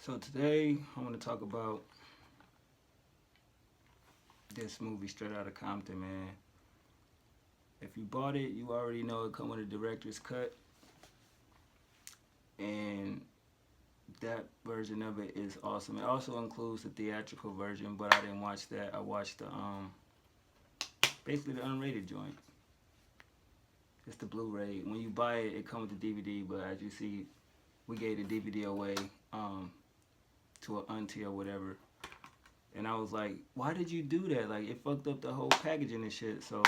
So today I want to talk about this movie straight out of Compton, man. If you bought it, you already know it come with a director's cut, and that version of it is awesome. It also includes the theatrical version, but I didn't watch that. I watched the basically the unrated joint. It's the Blu-ray. When you buy it, it comes with the DVD, but as you see, we gave the DVD away to an auntie or whatever. And I was like, why did you do that? Like, it fucked up the whole packaging and shit. So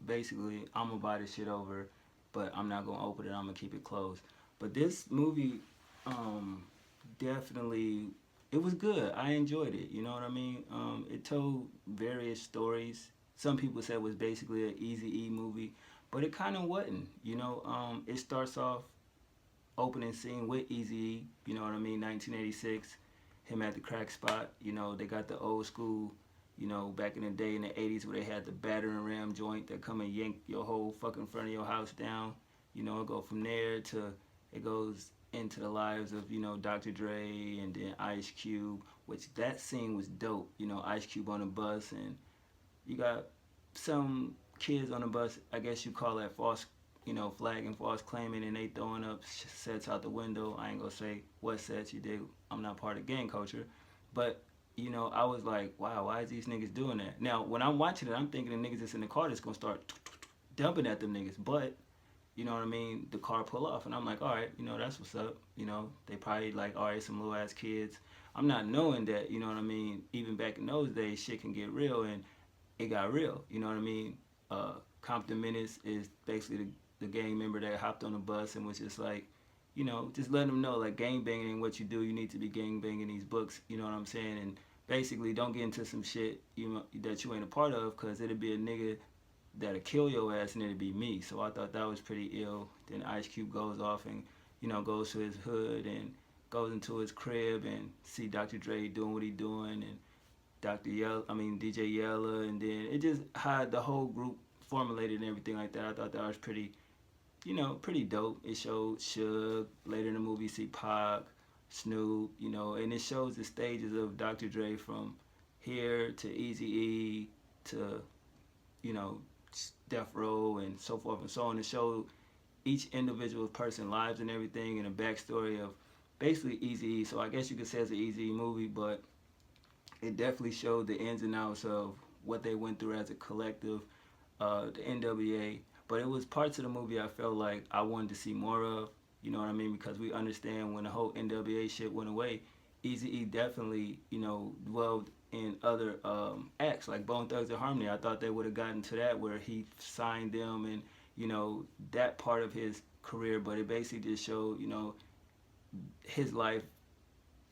basically, I'm gonna buy this shit over, but I'm not gonna open it. I'm gonna keep it closed. But this movie, um, definitely, it was good. I enjoyed it. You know what I mean? It told various stories. Some people said it was basically an Easy E movie, but it kind of wasn't. It starts off opening scene with Easy E. You know what I mean? 1986, him at the crack spot. They got the old school. Back in the day in the 80s where they had the battering ram joint that come and yank your whole fucking front of your house down. It go from there to it goes into the lives of Dr. Dre and then Ice Cube, which that scene was dope. Ice Cube on the bus, and you got some kids on the bus. I guess you call that false, flagging, false claiming, and they throwing up sets out the window. I ain't gonna say what sets you did. I'm not part of gang culture, but I was like, wow, why is these niggas doing that? Now, when I'm watching it, I'm thinking the niggas that's in the car that's gonna start dumping at them niggas, but you know what I mean? The car pull off, and I'm like, all right, that's what's up. They probably like, all right, some little ass kids. I'm not knowing that, you know what I mean? Even back in those days, shit can get real, and it got real. You know what I mean? Compton Menace is basically the gang member that hopped on the bus and was just like, just letting them know like gang banging ain't what you do. You need to be gang banging these books. You know what I'm saying? And basically, don't get into some shit that you ain't a part of, because it'll be a nigga that'll kill your ass, and it'll be me. So I thought that was pretty ill. Then Ice Cube goes off and goes to his hood and goes into his crib and see Dr. Dre doing what he doing, and DJ Yella, and then it just had the whole group formulated and everything like that. I thought that was pretty dope. It showed Suge. Later in the movie, you see Pac, Snoop, and it shows the stages of Dr. Dre from here to Easy E to, you know, Death Row and so forth and so on. It showed each individual person lives and everything, and a backstory of basically Easy E. So I guess you could say it's an Easy E movie, but it definitely showed the ins and outs of what they went through as a collective, the NWA. But it was parts of the movie I felt like I wanted to see more of. You know what I mean? Because we understand when the whole NWA shit went away, Easy E definitely, dwelled in other acts like Bone Thugs and Harmony. I thought they would have gotten to that where he signed them and that part of his career. But it basically just showed his life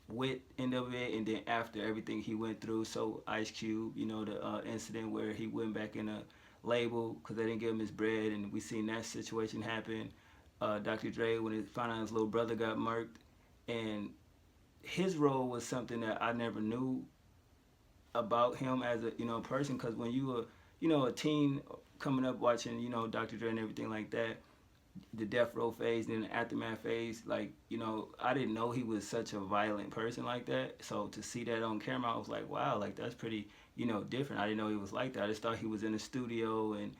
with NWA, and then after everything he went through. So Ice Cube, the incident where he went back in a label because they didn't give him his bread, and we seen that situation happen. Dr. Dre, when he found out his little brother got murked, and his role was something that I never knew about him as a person, because when you were a teen coming up watching Dr. Dre and everything like that, the death row phase and the aftermath phase, like I didn't know he was such a violent person like that. So to see that on camera, I was like, wow, like that's pretty different. I didn't know he was like that. I just thought he was in the studio and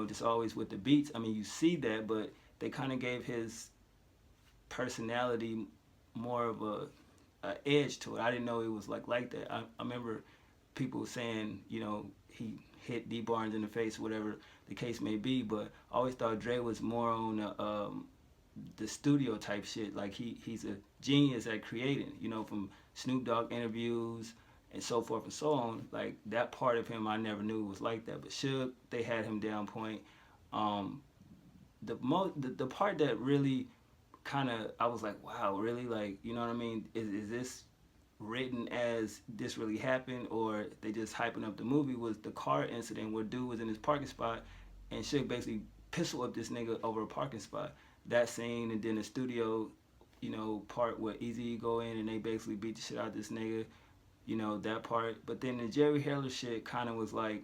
just always with the beats. I mean, you see that, but they kind of gave his personality more of a edge to it. I didn't know he was like that. I remember people saying he hit D Barnes in the face, whatever the case may be, but I always thought Dre was more on the studio type shit. Like he's a genius at creating, from Snoop Dogg interviews and so forth and so on. Like that part of him I never knew was like that. But Suge, they had him down point. The part that really kind of I was like, wow, really, like, you know what I mean? Is this written as this really happened, or they just hyping up the movie? Was the car incident where dude was in his parking spot and Suge basically pistol up this nigga over a parking spot. That scene, and then the studio, part where Easy go in and they basically beat the shit out of this nigga, that part. But then the Jerry Heller shit kind of was like,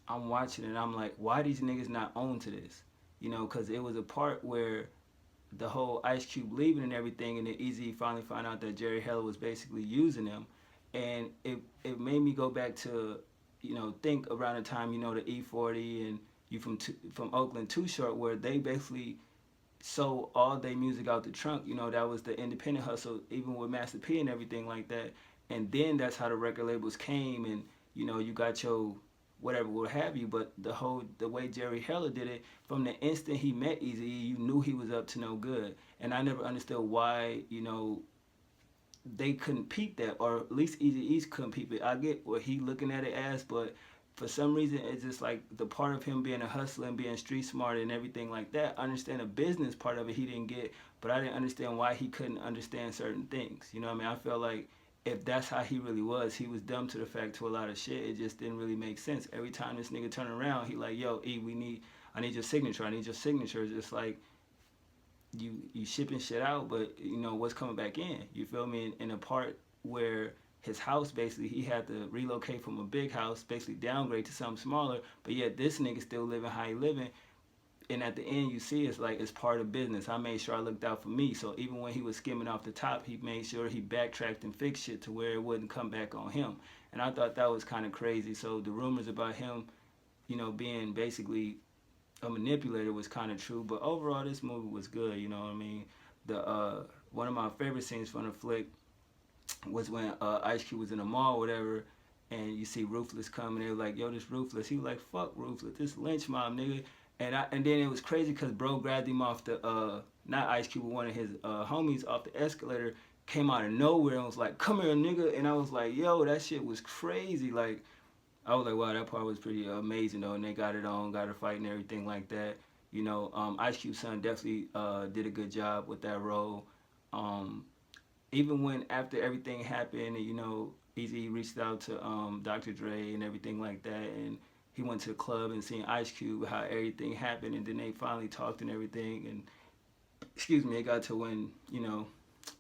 I'm watching it and I'm like, why these niggas not own to this? Because it was a part where the whole Ice Cube leaving and everything, and then Eazy finally found out that Jerry Heller was basically using them, and it made me go back to, think around the time, the E40 and you from Oakland Too Short, where they basically sold all their music out the trunk. That was the independent hustle, even with Master P and everything like that. And then that's how the record labels came, and you got your whatever, what have you. But the way Jerry Heller did it, from the instant he met Easy, you knew he was up to no good. And I never understood why they couldn't peep that, or at least Easy East couldn't peep it. I get what he looking at it as, but for some reason it's just like the part of him being a hustler and being street smart and everything like that. I understand the business part of it he didn't get, but I didn't understand why he couldn't understand certain things. You know what I mean? I felt like if that's how he really was, he was dumb to the fact to a lot of shit. It just didn't really make sense. Every time this nigga turn around, he like, yo, E, I need your signature. I need your signature. It's just like you shipping shit out, but what's coming back in. You feel me? In a part where his house, basically he had to relocate from a big house, basically downgrade to something smaller, but yet this nigga still living how he living. And at the end you see it's like it's part of business. I made sure I looked out for me, so even when he was skimming off the top, he made sure he backtracked and fixed shit to where it wouldn't come back on him. And I thought that was kind of crazy. So the rumors about him being basically a manipulator was kind of true. But overall, this movie was good. You know what I mean? The one of my favorite scenes from the flick was when Ice Cube was in the mall, or whatever, and you see Ruthless coming. They were like, "Yo, this Ruthless." He was like, "Fuck Ruthless, this lynch mob nigga." And then it was crazy because bro grabbed him off the not Ice Cube, but one of his homies off the escalator, came out of nowhere and was like, "Come here, nigga." And I was like, "Yo, that shit was crazy." Like, I was like, wow, that part was pretty amazing though, and they got it on, got a fight and everything like that. Ice Cube's son definitely did a good job with that role. Um, Even when after everything happened, and Easy reached out to Dr. Dre and everything like that, and he went to the club and seen Ice Cube, how everything happened, and then they finally talked and everything. And excuse me, it got to when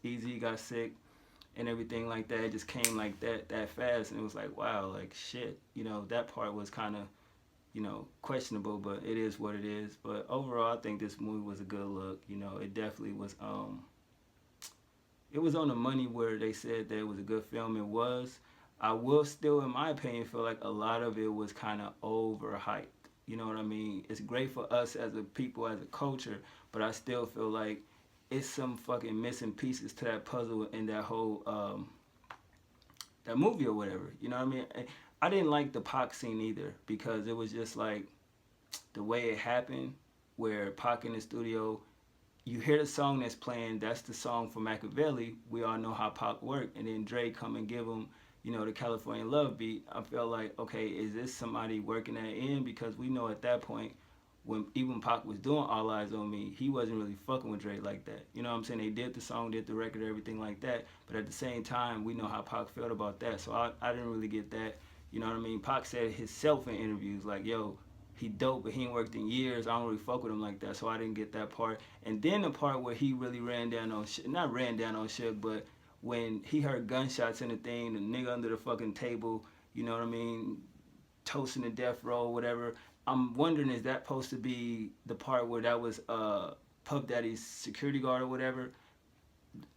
Easy got sick and everything like that. It just came like that fast, and it was like, wow, like shit. That part was kind of questionable, but it is what it is. But overall, I think this movie was a good look. It definitely was. It was on the money where they said that it was a good film. It was. I will still, in my opinion, feel like a lot of it was kind of overhyped. You know what I mean? It's great for us as a people, as a culture, but I still feel like it's some fucking missing pieces to that puzzle in that whole that movie or whatever. You know what I mean? I didn't like the Pac scene either, because it was just like the way it happened, where Pac in the studio, you hear the song that's playing, that's the song for Machiavelli. We all know how Pac worked, and then Dre come and give him, the California Love beat. I felt like, okay, is this somebody working that in? Because we know at that point, when even Pac was doing All Eyes on Me, he wasn't really fucking with Dre like that. You know what I'm saying? They did the song, did the record, everything like that. But at the same time, we know how Pac felt about that. So I didn't really get that. You know what I mean? Pac said himself in interviews, like, yo, he dope, but he ain't worked in years. I don't really fuck with him like that. So I didn't get that part. And then the part where he really ran down on, not ran down on Suge, but when he heard gunshots in the thing, the nigga under the fucking table, you know what I mean, toasting the death row, whatever. I'm wondering, is that supposed to be the part where that was Puff Daddy's security guard or whatever?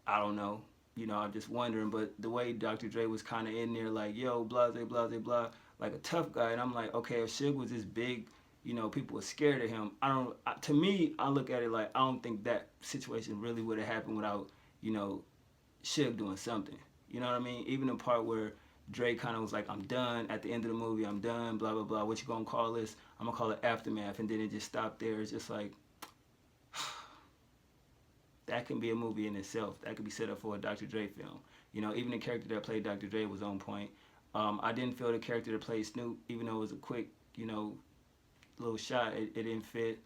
I don't know. I'm just wondering. But the way Dr. Dre was kind of in there, like, yo, blah, blah, blah, blah, like a tough guy. And I'm like, okay, if Suge was this big, people were scared of him. To me, I look at it like, I don't think that situation really would have happened without, Suge doing something. You know what I mean? Even the part where Dre kind of was like, I'm done. At the end of the movie, I'm done, blah, blah, blah. What you gonna call this? I'm gonna call it Aftermath. And then it just stopped there. It's just like, that can be a movie in itself. That could be set up for a Dr. Dre film. Even the character that played Dr. Dre was on point. I didn't feel the character that played Snoop, even though it was a quick, little shot, it didn't fit.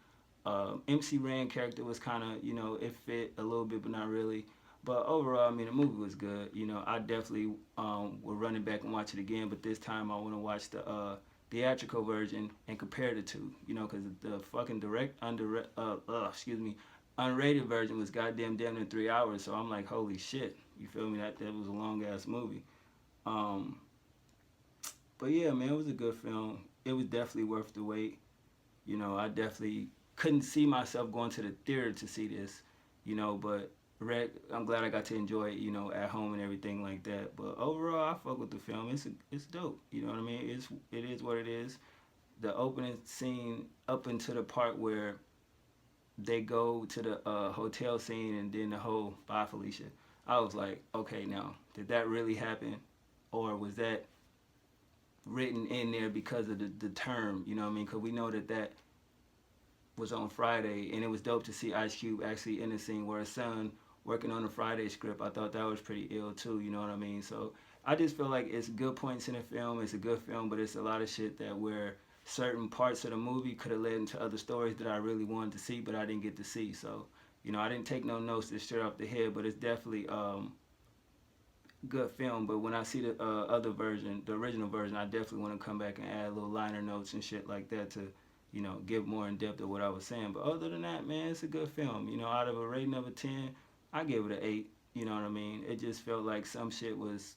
MC Ren character was kind of, it fit a little bit, but not really. But overall, I mean, the movie was good. I definitely will run it back and watch it again, but this time I want to watch the theatrical version and compare the two. Because the fucking unrated version was goddamn damn near 3 hours. So I'm like, holy shit, you feel me? That was a long ass movie. But yeah, man, it was a good film. It was definitely worth the wait. I definitely couldn't see myself going to the theater to see this. you know. But I'm glad I got to enjoy it, you know, at home and everything like that. But overall, I fuck with the film. It's dope. You know what I mean? It is what it is. The opening scene up into the part where they go to the hotel scene and then the whole bye Felicia. I was like, okay, now did that really happen, or was that written in there because of the term? You know what I mean? Because we know that was on Friday, and it was dope to see Ice Cube actually in the scene where his son working on the Friday script. I thought that was pretty ill too. You know what I mean? So I just feel like it's good points in the film. It's a good film, but it's a lot of shit that where certain parts of the movie could have led into other stories that I really wanted to see, but I didn't get to see. So you know, I didn't take no notes just straight off the head, but it's definitely good film. But when I see the other version, the original version, I definitely want to come back and add little liner notes and shit like that to, you know, give more in depth of what I was saying. But other than that, man, it's a good film. You know, out of a rating of a 10, I give it an 8. You know what I mean? It just felt like some shit was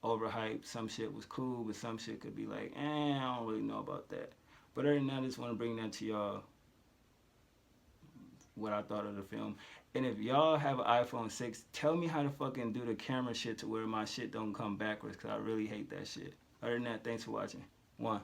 overhyped, some shit was cool, but some shit could be like, I don't really know about that. But other than that, I just want to bring that to y'all, what I thought of the film. And if y'all have an iPhone 6, tell me how to fucking do the camera shit to where my shit don't come backwards, because I really hate that shit. Other than that, thanks for watching. One.